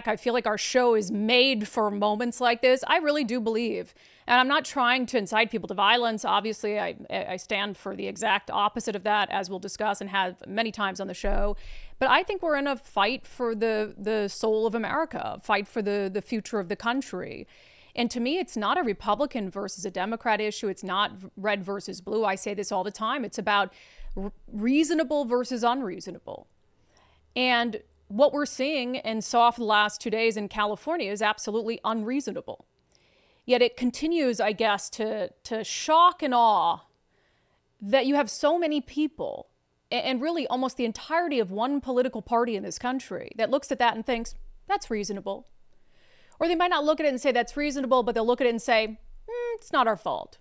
back. I feel like our show is made for moments like this. I really do believe. And I'm not trying to incite people to violence. Obviously, I stand for the exact opposite of that, as we'll discuss and have many times on the show. But I think we're in a fight for the soul of America, fight for the future of the country. And to me, it's not a Republican versus a Democrat issue. It's not red versus blue. I say this all the time. It's about reasonable versus unreasonable. And what we're seeing and saw for the last 2 days in California is absolutely unreasonable. Yet it continues, I guess, to shock and awe that you have so many people, and really almost the entirety of one political party in this country, that looks at that and thinks, that's reasonable. Or they might not look at it and say that's reasonable, but they'll look at it and say, it's not our fault.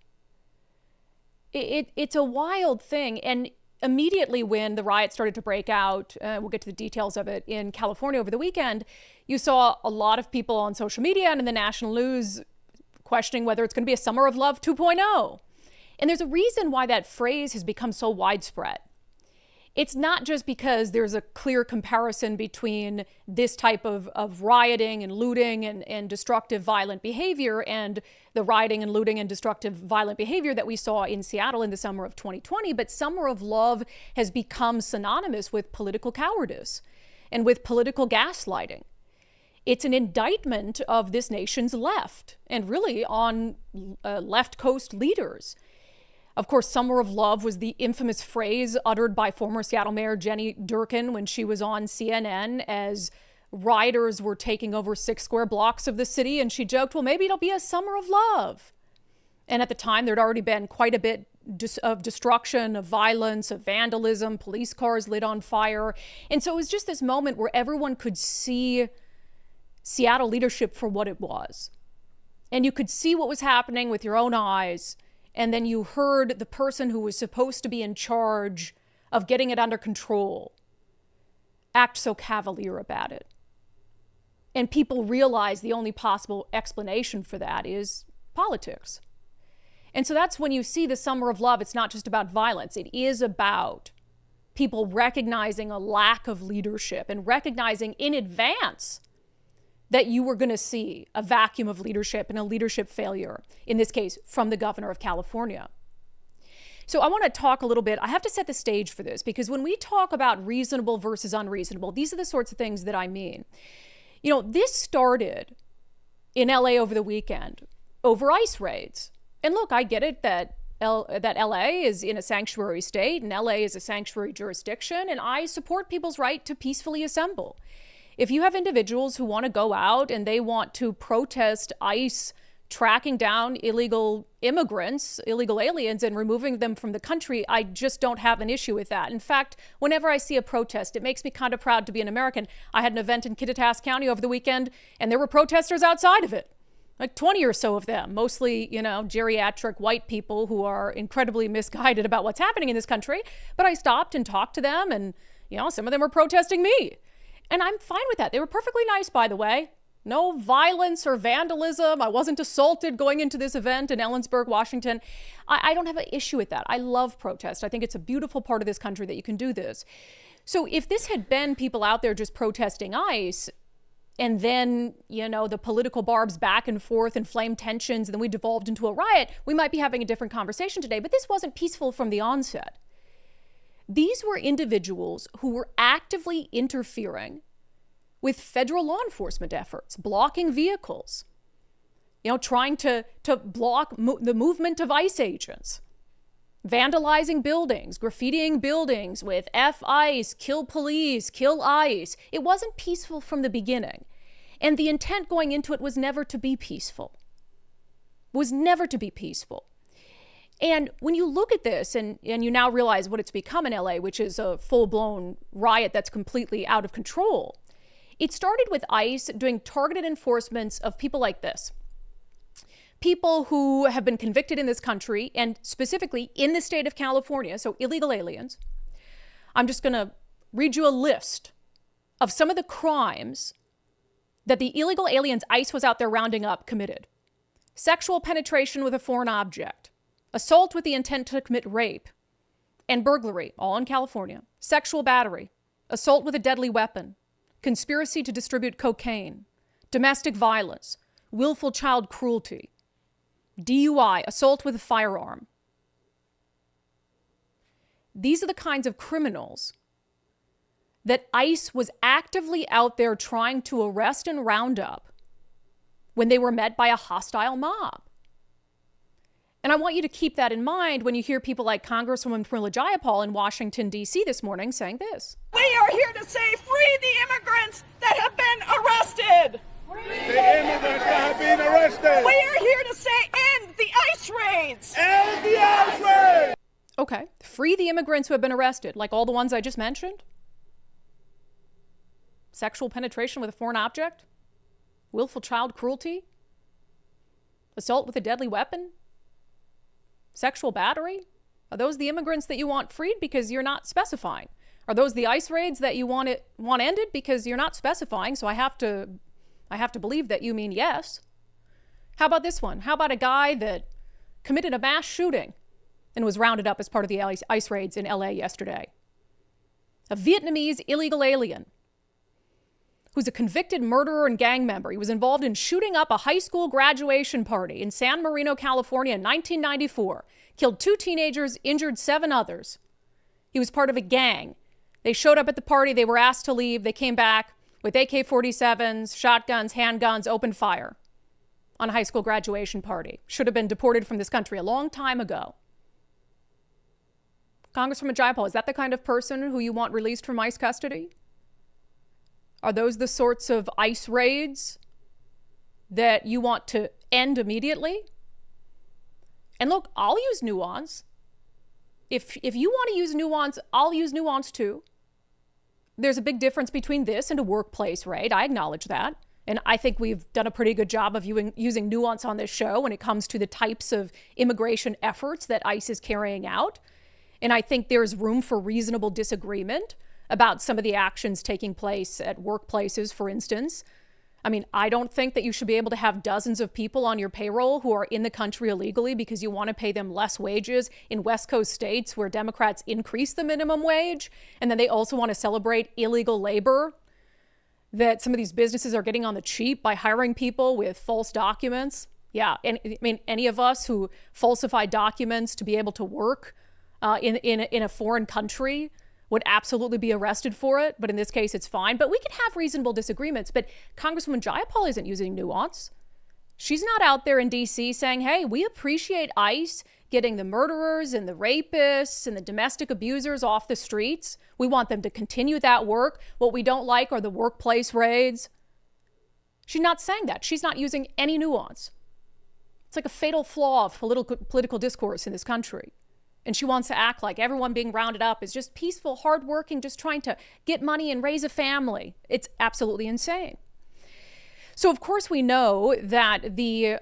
It's a wild thing. And immediately when the riots started to break out, we'll get to the details of it, in California over the weekend, you saw a lot of people on social media and in the national news questioning whether it's going to be a summer of love 2.0. And there's a reason why that phrase has become so widespread. It's not just because there's a clear comparison between this type of rioting and looting and destructive violent behavior and the rioting and looting and destructive violent behavior that we saw in Seattle in the summer of 2020, but summer of love has become synonymous with political cowardice and with political gaslighting. It's an indictment of this nation's left and really on left coast leaders. Of course, summer of love was the infamous phrase uttered by former Seattle Mayor Jenny Durkin when she was on CNN as rioters were taking over 6 square blocks of the city. And she joked, well, maybe it'll be a summer of love. And at the time, there'd already been quite a bit of destruction, of violence, of vandalism, police cars lit on fire. And so it was just this moment where everyone could see Seattle leadership for what it was. And you could see what was happening with your own eyes. And then you heard the person who was supposed to be in charge of getting it under control act so cavalier about it. And people realize the only possible explanation for that is politics. And so that's when you see the summer of love. It's not just about violence. It is about people recognizing a lack of leadership and recognizing in advance that you were going to see a vacuum of leadership and a leadership failure, in this case, from the governor of California. So I want to talk a little bit. I have to set the stage for this because when we talk about reasonable versus unreasonable, these are the sorts of things that I mean. You know, this started in LA over the weekend over ICE raids. And look, I get it that LA is in a sanctuary state and LA is a sanctuary jurisdiction, and I support people's right to peacefully assemble. If you have individuals who want to go out and they want to protest ICE tracking down illegal immigrants, illegal aliens, and removing them from the country, I just don't have an issue with that. In fact, whenever I see a protest, it makes me kind of proud to be an American. I had an event in Kittitas County over the weekend, and there were protesters outside of it. Like 20 or so of them, mostly, geriatric white people who are incredibly misguided about what's happening in this country. But I stopped and talked to them, and, some of them were protesting me. And I'm fine with that. They were perfectly nice, by the way. No violence or vandalism. I wasn't assaulted going into this event in Ellensburg, Washington. I don't have an issue with that. I love protest. I think it's a beautiful part of this country that you can do this. So if this had been people out there just protesting ICE, and then, the political barbs back and forth, inflamed tensions, and then we devolved into a riot, we might be having a different conversation today. But this wasn't peaceful from the onset. These were individuals who were actively interfering with federal law enforcement efforts, blocking vehicles, trying to block the movement of ICE agents, vandalizing buildings, graffitiing buildings with F ICE, kill police, kill ICE. It wasn't peaceful from the beginning. And the intent going into it was never to be peaceful. And when you look at this and you now realize what it's become in LA, which is a full-blown riot that's completely out of control, it started with ICE doing targeted enforcements of people like this. People who have been convicted in this country and specifically in the state of California, so illegal aliens. I'm just going to read you a list of some of the crimes that the illegal aliens ICE was out there rounding up committed. Sexual penetration with a foreign object, assault with the intent to commit rape, and burglary, all in California, sexual battery, assault with a deadly weapon, conspiracy to distribute cocaine, domestic violence, willful child cruelty, DUI, assault with a firearm. These are the kinds of criminals that ICE was actively out there trying to arrest and round up when they were met by a hostile mob. And I want you to keep that in mind when you hear people like Congresswoman Pramila Jayapal in Washington, D.C. this morning saying this. We are here to say, free the immigrants that have been arrested. Free the immigrants that have been arrested. We are here to say, end the ICE raids. End the ICE raids. Okay, free the immigrants who have been arrested, like all the ones I just mentioned. Sexual penetration with a foreign object, willful child cruelty, assault with a deadly weapon, sexual battery. Are those the immigrants that you want freed because you're not specifying? Are those the ICE raids that you want ended because you're not specifying? So I have to believe that you mean yes. How about this one? How about a guy that committed a mass shooting and was rounded up as part of the ICE raids in LA yesterday? A Vietnamese illegal alien who's a convicted murderer and gang member. He was involved in shooting up a high school graduation party in San Marino, California in 1994. Killed 2 teenagers, injured 7 others. He was part of a gang. They showed up at the party. They were asked to leave. They came back with AK-47s, shotguns, handguns, opened fire on a high school graduation party. Should have been deported from this country a long time ago. Congresswoman Jayapal, is that the kind of person who you want released from ICE custody? Are those the sorts of ICE raids that you want to end immediately? And look, I'll use nuance. If you want to use nuance, I'll use nuance too. There's a big difference between this and a workplace raid. I acknowledge that. And I think we've done a pretty good job of using nuance on this show when it comes to the types of immigration efforts that ICE is carrying out. And I think there's room for reasonable disagreement about some of the actions taking place at workplaces, for instance. I mean, I don't think that you should be able to have dozens of people on your payroll who are in the country illegally because you want to pay them less wages in West Coast states where Democrats increase the minimum wage. And then they also want to celebrate illegal labor, that some of these businesses are getting on the cheap by hiring people with false documents. Yeah, and I mean, any of us who falsify documents to be able to work in a foreign country would absolutely be arrested for it. But in this case, it's fine. But we can have reasonable disagreements. But Congresswoman Jayapal isn't using nuance. She's not out there in D.C. saying, hey, we appreciate ICE getting the murderers and the rapists and the domestic abusers off the streets. We want them to continue that work. What we don't like are the workplace raids. She's not saying that. She's not using any nuance. It's like a fatal flaw of political discourse in this country. And she wants to act like everyone being rounded up is just peaceful, hardworking, just trying to get money and raise a family. It's absolutely insane. So, of course, we know that the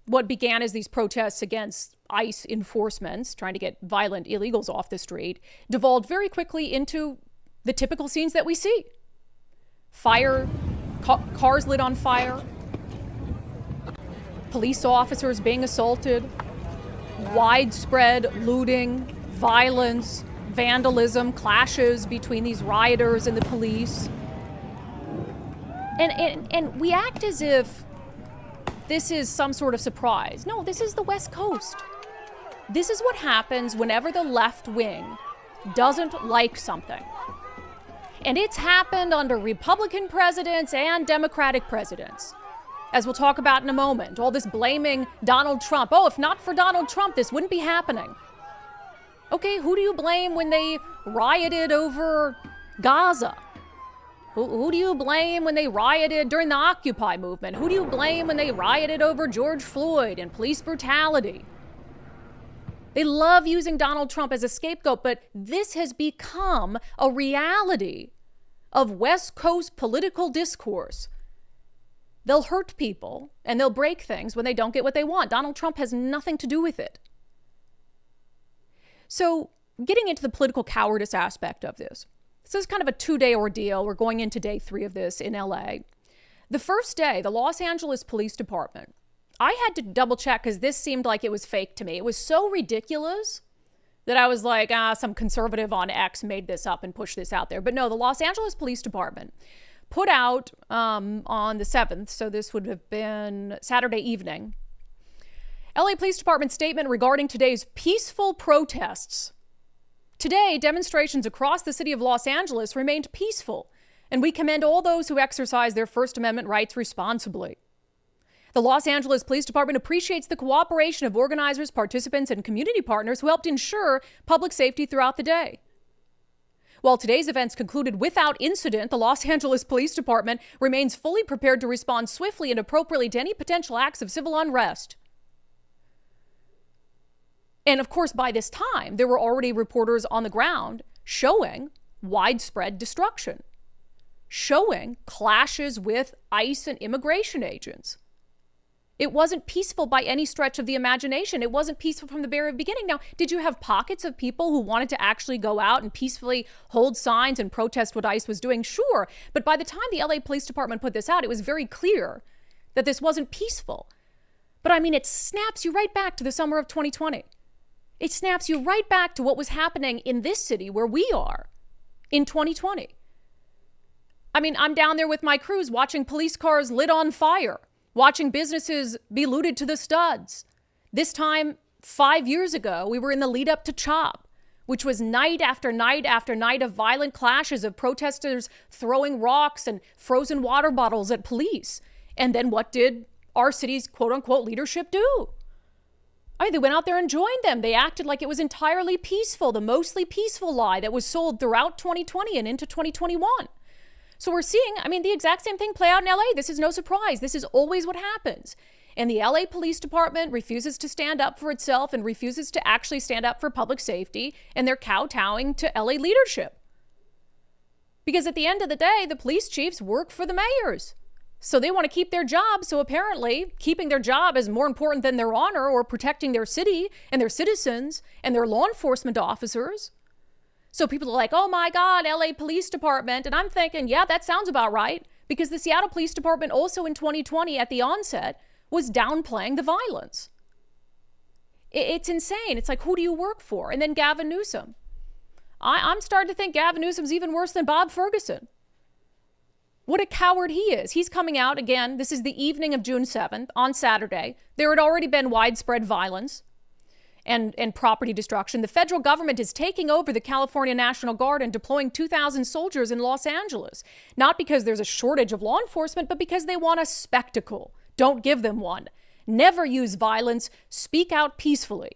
what began as these protests against ICE enforcements, trying to get violent illegals off the street, devolved very quickly into the typical scenes that we see. Fire, cars lit on fire, police officers being assaulted, widespread looting, violence, vandalism, clashes between these rioters and the police. And we act as if this is some sort of surprise. No, this is the West Coast. This is what happens whenever the left wing doesn't like something. And it's happened under Republican presidents and Democratic presidents. As we'll talk about in a moment, all this blaming Donald Trump. Oh, if not for Donald Trump, this wouldn't be happening. Okay, who do you blame when they rioted over Gaza? Who do you blame when they rioted during the Occupy movement? Who do you blame when they rioted over George Floyd and police brutality? They love using Donald Trump as a scapegoat, but this has become a reality of West Coast political discourse. They'll hurt people and they'll break things when they don't get what they want. Donald Trump has nothing to do with it. So getting into the political cowardice aspect of this. This is kind of a 2-day ordeal. We're going into day 3 of this in LA. The first day, the Los Angeles Police Department, I had to double check because this seemed like it was fake to me. It was so ridiculous that I was like, some conservative on X made this up and pushed this out there. But no, the Los Angeles Police Department put out on the 7th, so this would have been Saturday evening, LA Police Department statement regarding today's peaceful protests. Today, demonstrations across the city of Los Angeles remained peaceful, and we commend all those who exercise their First Amendment rights responsibly. The Los Angeles Police Department appreciates the cooperation of organizers, participants, and community partners who helped ensure public safety throughout the day. While today's events concluded without incident, the Los Angeles Police Department remains fully prepared to respond swiftly and appropriately to any potential acts of civil unrest. And of course, by this time, there were already reporters on the ground showing widespread destruction, showing clashes with ICE and immigration agents. It wasn't peaceful by any stretch of the imagination. It wasn't peaceful from the very beginning. Now, did you have pockets of people who wanted to actually go out and peacefully hold signs and protest what ICE was doing? Sure. But by the time the LA Police Department put this out, it was very clear that this wasn't peaceful. But I mean, it snaps you right back to the summer of 2020. It snaps you right back to what was happening in this city where we are in 2020. I mean, I'm down there with my crews watching police cars lit on fire, watching businesses be looted to the studs. This time, 5 years ago, we were in the lead up to CHOP, which was night after night after night of violent clashes of protesters throwing rocks and frozen water bottles at police. And then what did our city's quote unquote leadership do? I mean, they went out there and joined them. They acted like it was entirely peaceful, the mostly peaceful lie that was sold throughout 2020 and into 2021. So we're seeing, I mean, the exact same thing play out in LA. This is no surprise. This is always what happens. And the LA Police Department refuses to stand up for itself and refuses to actually stand up for public safety. And they're kowtowing to LA leadership. Because at the end of the day, the police chiefs work for the mayors. So they want to keep their job. So apparently keeping their job is more important than their honor or protecting their city and their citizens and their law enforcement officers. So people are like, oh my God, LA Police Department. And I'm thinking, yeah, that sounds about right. Because the Seattle Police Department also in 2020 at the onset was downplaying the violence. It's insane. It's like, who do you work for? And then Gavin Newsom. I'm starting to think Gavin Newsom's even worse than Bob Ferguson. What a coward he is. He's coming out again. This is the evening of June 7th on Saturday. There had already been widespread violence and property destruction. The federal government is taking over the California National Guard and deploying 2,000 soldiers in Los Angeles. Not because there's a shortage of law enforcement, but because they want a spectacle. Don't give them one. Never use violence. Speak out peacefully.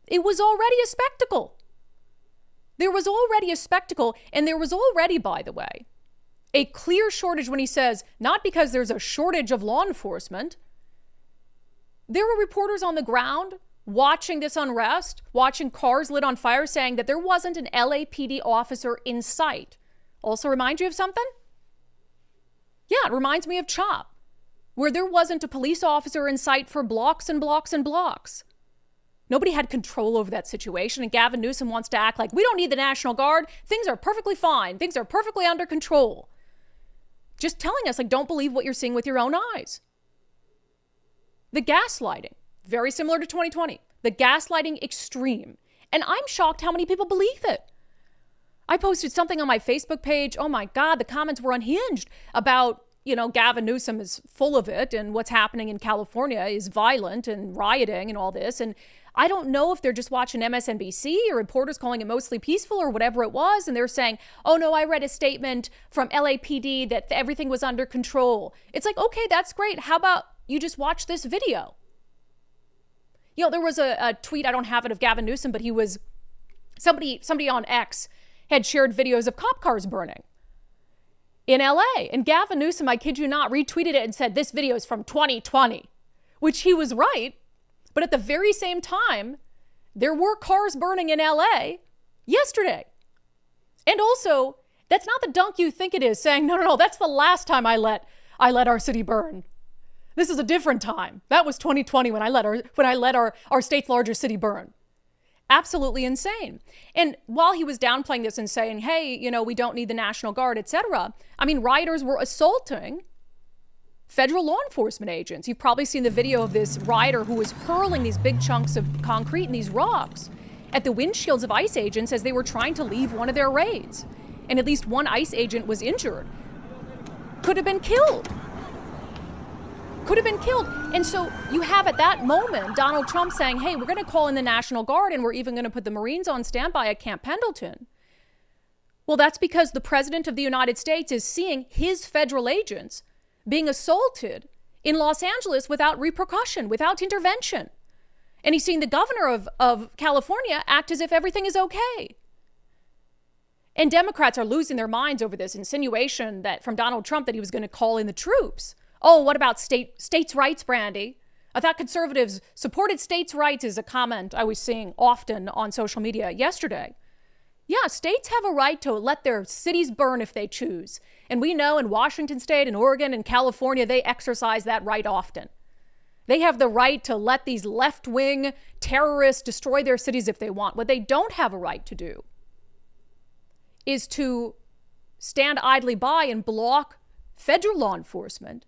It was already a spectacle. There was already a spectacle, and there was already, by the way, a clear shortage when he says, not because there's a shortage of law enforcement. There were reporters on the ground watching this unrest, watching cars lit on fire, saying that there wasn't an LAPD officer in sight. Also remind you of something? Yeah, it reminds me of CHOP, where there wasn't a police officer in sight for blocks and blocks and blocks. Nobody had control over that situation, and Gavin Newsom wants to act like we don't need the National Guard. Things are perfectly fine. Things are perfectly under control. Just telling us, like, don't believe what you're seeing with your own eyes. The gaslighting. Very similar to 2020. The gaslighting extreme. And I'm shocked how many people believe it. I posted something on my Facebook page. Oh my God, the comments were unhinged about, Gavin Newsom is full of it and what's happening in California is violent and rioting and all this. And I don't know if they're just watching MSNBC or reporters calling it mostly peaceful or whatever it was. And they're saying, oh no, I read a statement from LAPD that everything was under control. It's like, okay, that's great. How about you just watch this video? There was a tweet, I don't have it, of Gavin Newsom, but he was, somebody on X had shared videos of cop cars burning in LA. And Gavin Newsom, I kid you not, retweeted it and said, this video is from 2020, which he was right. But at the very same time, there were cars burning in LA yesterday. And also, that's not the dunk you think it is, saying, no, that's the last time I let our city burn. This is a different time. That was 2020 when I let our state's largest city burn. Absolutely insane. And while he was downplaying this and saying, hey, we don't need the National Guard, etc., I mean, rioters were assaulting federal law enforcement agents. You've probably seen the video of this rioter who was hurling these big chunks of concrete and these rocks at the windshields of ICE agents as they were trying to leave one of their raids. And at least one ICE agent was injured. could have been killed. Could have been killed. And so you have at that moment Donald Trump saying, hey, we're going to call in the National Guard and we're even going to put the Marines on standby at Camp Pendleton. Well, that's because the president of the United States is seeing his federal agents being assaulted in Los Angeles without repercussion, without intervention. And he's seeing the governor of California act as if everything is okay. And Democrats are losing their minds over this insinuation that from Donald Trump that he was going to call in the troops. Oh, what about states' rights, Brandi? I thought conservatives supported states' rights is a comment I was seeing often on social media yesterday. Yeah, states have a right to let their cities burn if they choose. And we know in Washington State and Oregon and California, they exercise that right often. They have the right to let these left-wing terrorists destroy their cities if they want. What they don't have a right to do is to stand idly by and block federal law enforcement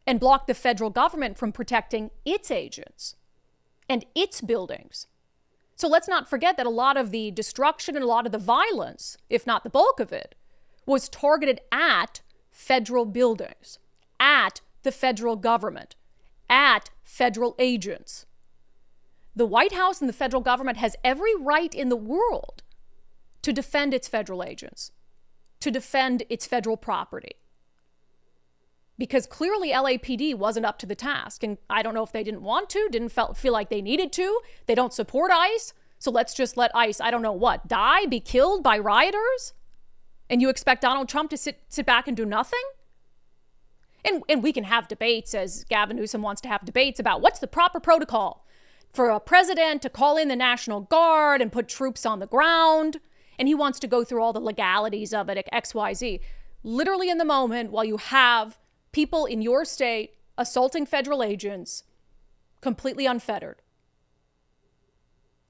and block the federal government from protecting its agents and its buildings. So let's not forget that a lot of the destruction and a lot of the violence, if not the bulk of it, was targeted at federal buildings, at the federal government, at federal agents. The White House and the federal government has every right in the world to defend its federal agents, to defend its federal property. Because clearly LAPD wasn't up to the task. And I don't know if they didn't want to, didn't feel like they needed to. They don't support ICE. So let's just let ICE, I don't know what, die, be killed by rioters? And you expect Donald Trump to sit back and do nothing? And we can have debates, as Gavin Newsom wants to have debates about what's the proper protocol for a president to call in the National Guard and put troops on the ground. And he wants to go through all the legalities of it, XYZ. Literally in the moment, while you have people in your state assaulting federal agents, completely unfettered.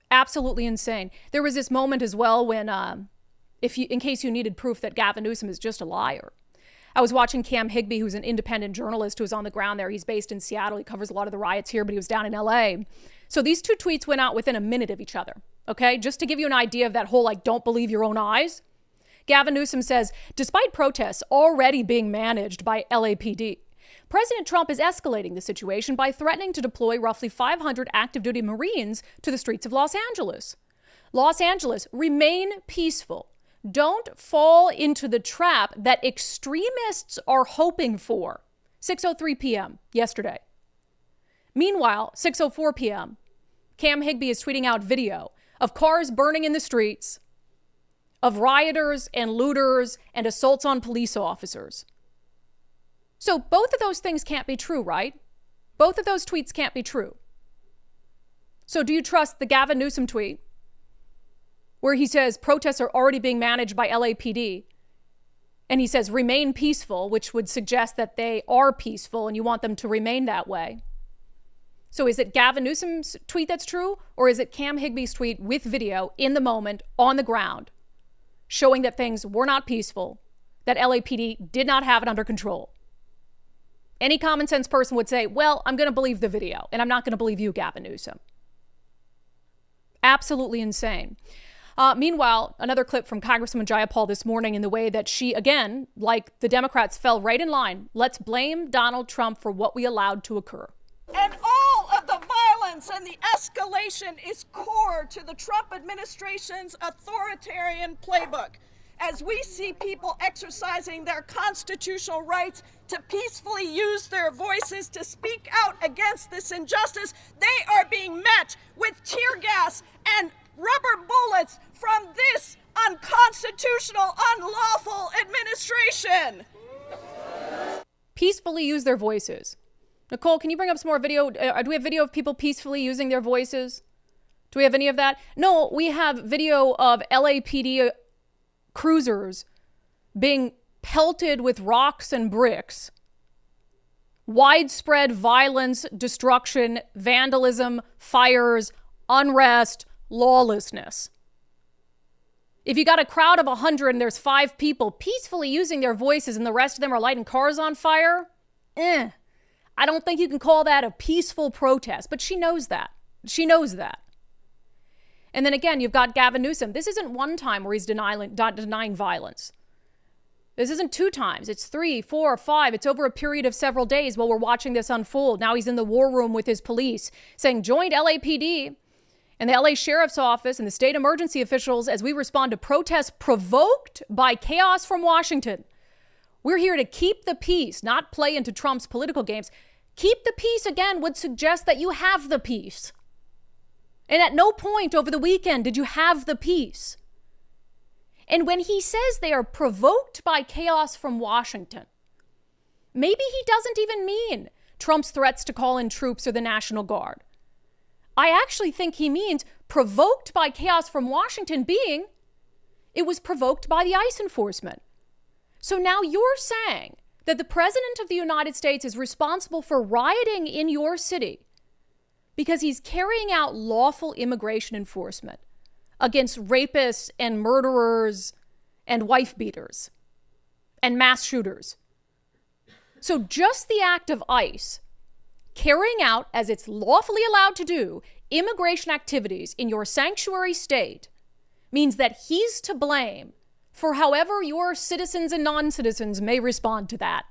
Absolutely insane. There was this moment as well when, in case you needed proof that Gavin Newsom is just a liar. I was watching Cam Higbee, who's an independent journalist who's on the ground there. He's based in Seattle. He covers a lot of the riots here, but he was down in LA. So these two tweets went out within a minute of each other. Okay, just to give you an idea of that whole, don't believe your own eyes. Gavin Newsom says, despite protests already being managed by LAPD, President Trump is escalating the situation by threatening to deploy roughly 500 active duty Marines to the streets of Los Angeles. Los Angeles, remain peaceful. Don't fall into the trap that extremists are hoping for. 6:03 p.m. yesterday. Meanwhile, 6:04 p.m., Cam Higbee is tweeting out video of cars burning in the streets, of rioters and looters and assaults on police officers. So both of those things can't be true, right? Both of those tweets can't be true. So do you trust the Gavin Newsom tweet where he says protests are already being managed by LAPD and he says remain peaceful, which would suggest that they are peaceful and you want them to remain that way? So is it Gavin Newsom's tweet that's true, or is it Cam Higbee's tweet with video in the moment on the ground showing that things were not peaceful, that LAPD did not have it under control? Any common sense person would say, well, I'm going to believe the video and I'm not going to believe you, Gavin Newsom. Absolutely insane. Meanwhile, another clip from Congresswoman Jayapal this morning in the way that she, again, like the Democrats, fell right in line. Let's blame Donald Trump for what we allowed to occur. And all of the violence and the escalation is core to the Trump administration's authoritarian playbook. As we see people exercising their constitutional rights to peacefully use their voices to speak out against this injustice, they are being met with tear gas and rubber bullets from this unconstitutional, unlawful administration. Peacefully use their voices. Nicole, can you bring up some more video? Do we have video of people peacefully using their voices? Do we have any of that? No, we have video of LAPD cruisers being pelted with rocks and bricks. Widespread violence, destruction, vandalism, fires, unrest, lawlessness. If you got a crowd of 100 and there's 5 people peacefully using their voices and the rest of them are lighting cars on fire, I don't think you can call that a peaceful protest, but she knows that. She knows that. And then again, you've got Gavin Newsom. This isn't one time where he's denying violence. This isn't 2 times. It's 3, 4, 5. It's over a period of several days while we're watching this unfold. Now he's in the war room with his police saying, joined LAPD and the LA Sheriff's Office and the state emergency officials as we respond to protests provoked by chaos from Washington. We're here to keep the peace, not play into Trump's political games. Keep the peace, again, would suggest that you have the peace. And at no point over the weekend did you have the peace. And when he says they are provoked by chaos from Washington, maybe he doesn't even mean Trump's threats to call in troops or the National Guard. I actually think he means provoked by chaos from Washington being it was provoked by the ICE enforcement. So now you're saying that the President of the United States is responsible for rioting in your city because he's carrying out lawful immigration enforcement against rapists and murderers and wife beaters and mass shooters. So just the act of ICE carrying out, as it's lawfully allowed to do, immigration activities in your sanctuary state means that he's to blame for however your citizens and non-citizens may respond to that.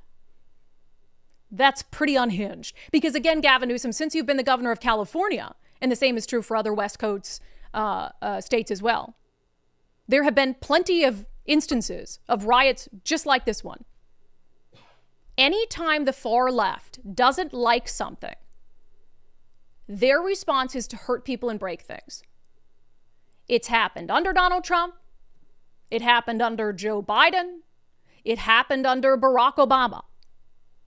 That's pretty unhinged. Because again, Gavin Newsom, since you've been the governor of California, and the same is true for other West Coast states as well, there have been plenty of instances of riots just like this one. Anytime the far left doesn't like something, their response is to hurt people and break things. It's happened under Donald Trump. It happened under Joe Biden. It happened under Barack Obama.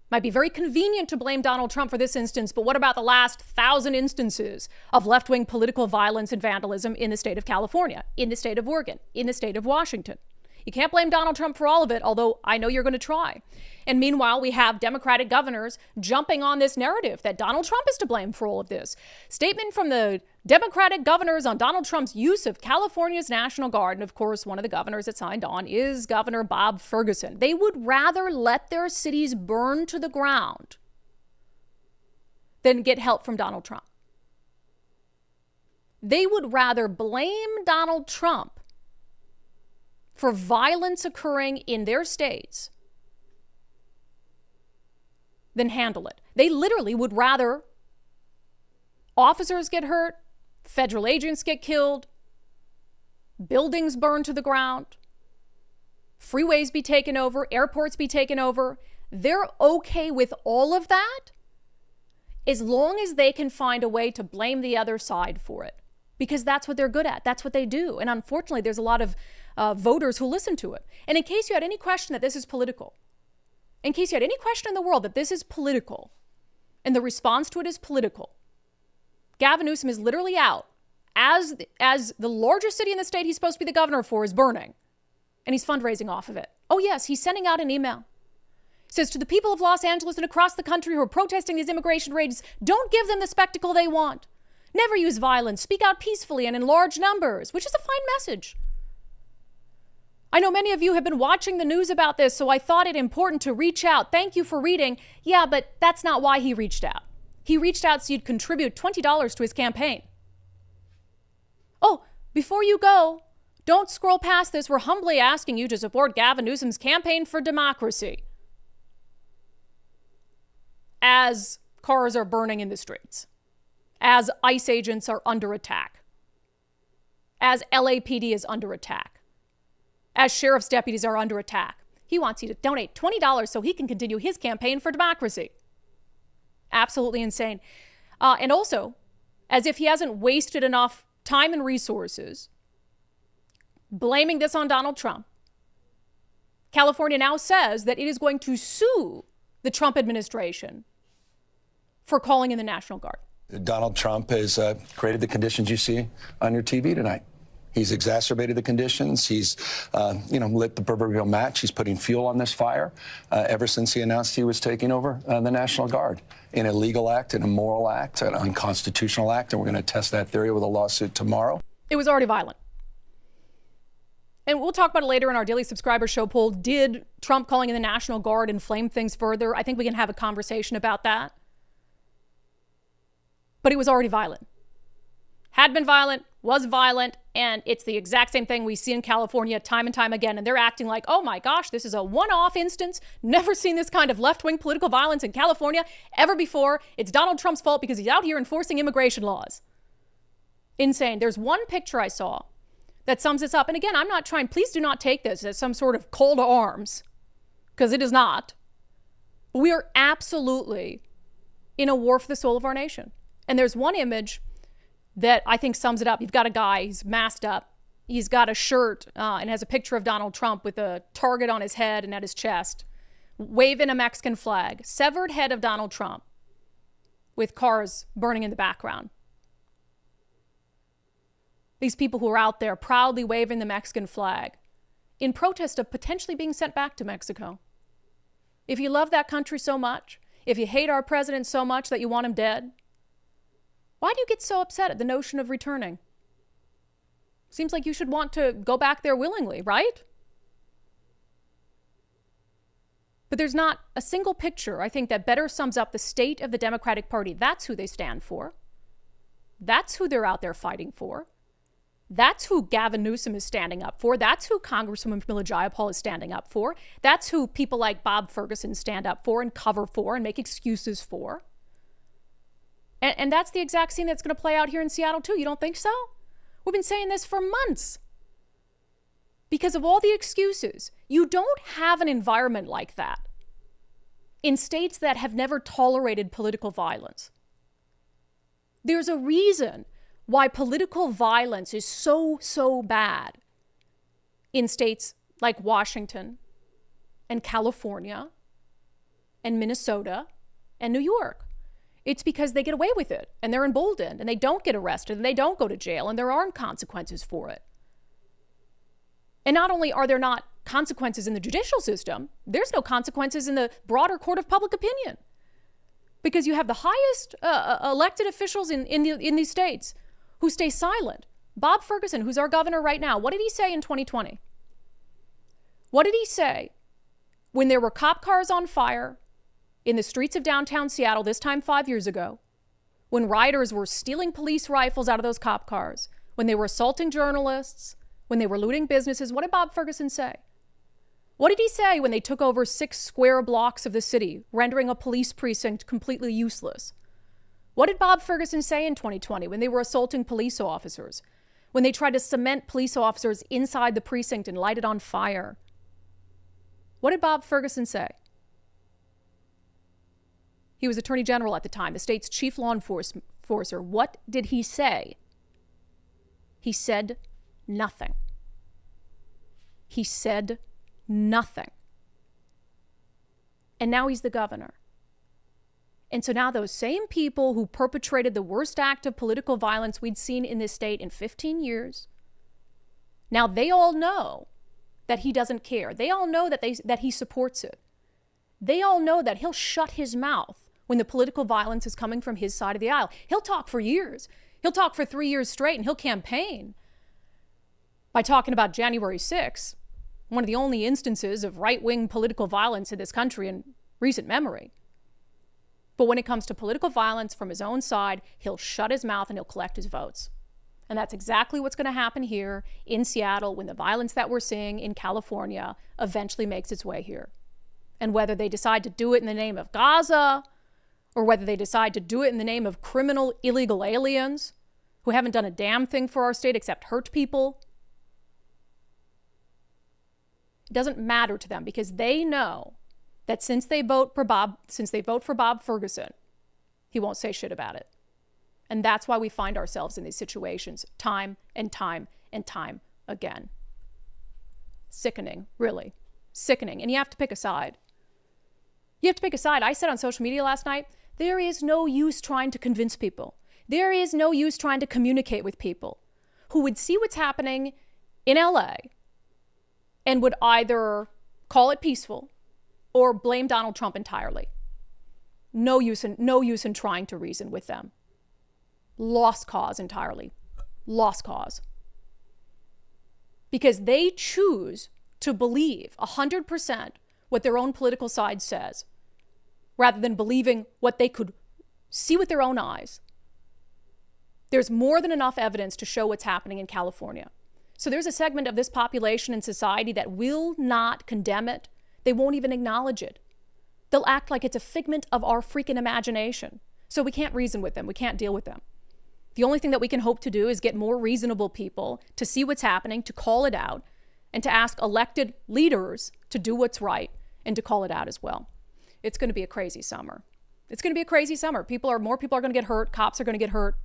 Might be very convenient to blame Donald Trump for this instance, but what about the last 1,000 instances of left-wing political violence and vandalism in the state of California, in the state of Oregon, in the state of Washington? You can't blame Donald Trump for all of it, although I know you're going to try. And meanwhile, we have Democratic governors jumping on this narrative that Donald Trump is to blame for all of this. Statement from the Democratic governors on Donald Trump's use of California's National Guard. And of course, one of the governors that signed on is Governor Bob Ferguson. They would rather let their cities burn to the ground than get help from Donald Trump. They would rather blame Donald Trump for violence occurring in their states than handle it. They literally would rather officers get hurt, federal agents get killed, buildings burn to the ground, freeways be taken over, airports be taken over. They're okay with all of that as long as they can find a way to blame the other side for it, because that's what they're good at. That's what they do. And unfortunately, there's a lot of voters who listen to it. And in case you had any question that this is political, in case you had any question in the world that this is political and the response to it is political, Gavin Newsom is literally out as the largest city in the state he's supposed to be the governor for is burning, and he's fundraising off of it. Oh yes, he's sending out an email. He says to the people of Los Angeles and across the country who are protesting these immigration raids, don't give them the spectacle they want. Never use violence. Speak out peacefully and in large numbers, which is a fine message. I know many of you have been watching the news about this, so I thought it important to reach out. Thank you for reading. Yeah, but that's not why he reached out. He reached out so you'd contribute $20 to his campaign. Oh, before you go, don't scroll past this. We're humbly asking you to support Gavin Newsom's campaign for democracy as cars are burning in the streets, as ICE agents are under attack, as LAPD is under attack, as sheriff's deputies are under attack. He wants you to donate $20 so he can continue his campaign for democracy. Absolutely insane. And also, as if he hasn't wasted enough time and resources blaming this on Donald Trump, California now says that it is going to sue the Trump administration for calling in the National Guard. Donald Trump has created the conditions you see on your TV tonight. He's exacerbated the conditions. He's, lit the proverbial match. He's putting fuel on this fire ever since he announced he was taking over the National Guard. An illegal act, an immoral act, an unconstitutional act, and we're going to test that theory with a lawsuit tomorrow. It was already violent. And we'll talk about it later in our daily subscriber show poll. Did Trump calling in the National Guard inflame things further? I think we can have a conversation about that. But it was already violent. Had been violent, was violent, and it's the exact same thing we see in California time and time again. And they're acting like, oh my gosh, this is a one-off instance. Never seen this kind of left-wing political violence in California ever before. It's Donald Trump's fault because he's out here enforcing immigration laws. Insane. There's one picture I saw that sums this up. And again, I'm not trying, please do not take this as some sort of call to arms, because it is not. We are absolutely in a war for the soul of our nation. And there's one image that I think sums it up. You've got a guy, he's masked up. He's got a shirt and has a picture of Donald Trump with a target on his head and at his chest, waving a Mexican flag. Severed head of Donald Trump with cars burning in the background. These people who are out there proudly waving the Mexican flag in protest of potentially being sent back to Mexico. If you love that country so much, if you hate our president so much that you want him dead, why do you get so upset at the notion of returning? Seems like you should want to go back there willingly, right? But there's not a single picture, I think, that better sums up the state of the Democratic Party. That's who they stand for. That's who they're out there fighting for. That's who Gavin Newsom is standing up for. That's who Congresswoman Camilla Jayapal is standing up for. That's who people like Bob Ferguson stand up for and cover for and make excuses for. And that's the exact scene that's going to play out here in Seattle, too. You don't think so? We've been saying this for months. Because of all the excuses, you don't have an environment like that in states that have never tolerated political violence. There's a reason why political violence is so bad in states like Washington and California and Minnesota and New York. It's because they get away with it and they're emboldened and they don't get arrested and they don't go to jail and there aren't consequences for it. And not only are there not consequences in the judicial system, there's no consequences in the broader court of public opinion. Because you have the highest elected officials in these states who stay silent. Bob Ferguson, who's our governor right now, what did he say in 2020? What did he say when there were cop cars on fire in the streets of downtown Seattle, this time 5 years ago, when rioters were stealing police rifles out of those cop cars, when they were assaulting journalists, when they were looting businesses? What did Bob Ferguson say? What did he say when they took over 6 square blocks of the city, rendering a police precinct completely useless? What did Bob Ferguson say in 2020 when they were assaulting police officers, when they tried to cement police officers inside the precinct and light it on fire? What did Bob Ferguson say? He was Attorney General at the time, the state's chief law enforcer. What did he say? He said nothing. He said nothing. And now he's the governor. And so now those same people who perpetrated the worst act of political violence we'd seen in this state in 15 years, now they all know that he doesn't care. They all know that he supports it. They all know that he'll shut his mouth when the political violence is coming from his side of the aisle. He'll talk for years. He'll talk for 3 years straight, and he'll campaign by talking about January 6th, one of the only instances of right-wing political violence in this country in recent memory. But when it comes to political violence from his own side, he'll shut his mouth and he'll collect his votes. And that's exactly what's going to happen here in Seattle when the violence that we're seeing in California eventually makes its way here. And whether they decide to do it in the name of Gaza, or whether they decide to do it in the name of criminal illegal aliens who haven't done a damn thing for our state except hurt people, it doesn't matter to them because they know that since they vote for Bob Ferguson, he won't say shit about it. And that's why we find ourselves in these situations time and time and time again. Sickening, really. Sickening. And you have to pick a side. You have to pick a side. I said on social media last night, there is no use trying to convince people. There is no use trying to communicate with people who would see what's happening in LA and would either call it peaceful or blame Donald Trump entirely. No use in trying to reason with them. Lost cause entirely. Lost cause. Because they choose to believe 100% what their own political side says, rather than believing what they could see with their own eyes. There's more than enough evidence to show what's happening in California. So there's a segment of this population and society that will not condemn it. They won't even acknowledge it. They'll act like it's a figment of our freaking imagination. So we can't reason with them. We can't deal with them. The only thing that we can hope to do is get more reasonable people to see what's happening, to call it out, and to ask elected leaders to do what's right and to call it out as well. It's going to be a crazy summer. It's going to be a crazy summer. More people are going to get hurt. Cops are going to get hurt.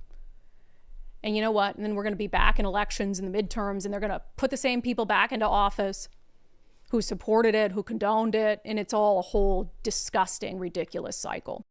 And you know what? And then we're going to be back in elections in the midterms, and they're going to put the same people back into office who supported it, who condoned it, and it's all a whole disgusting, ridiculous cycle.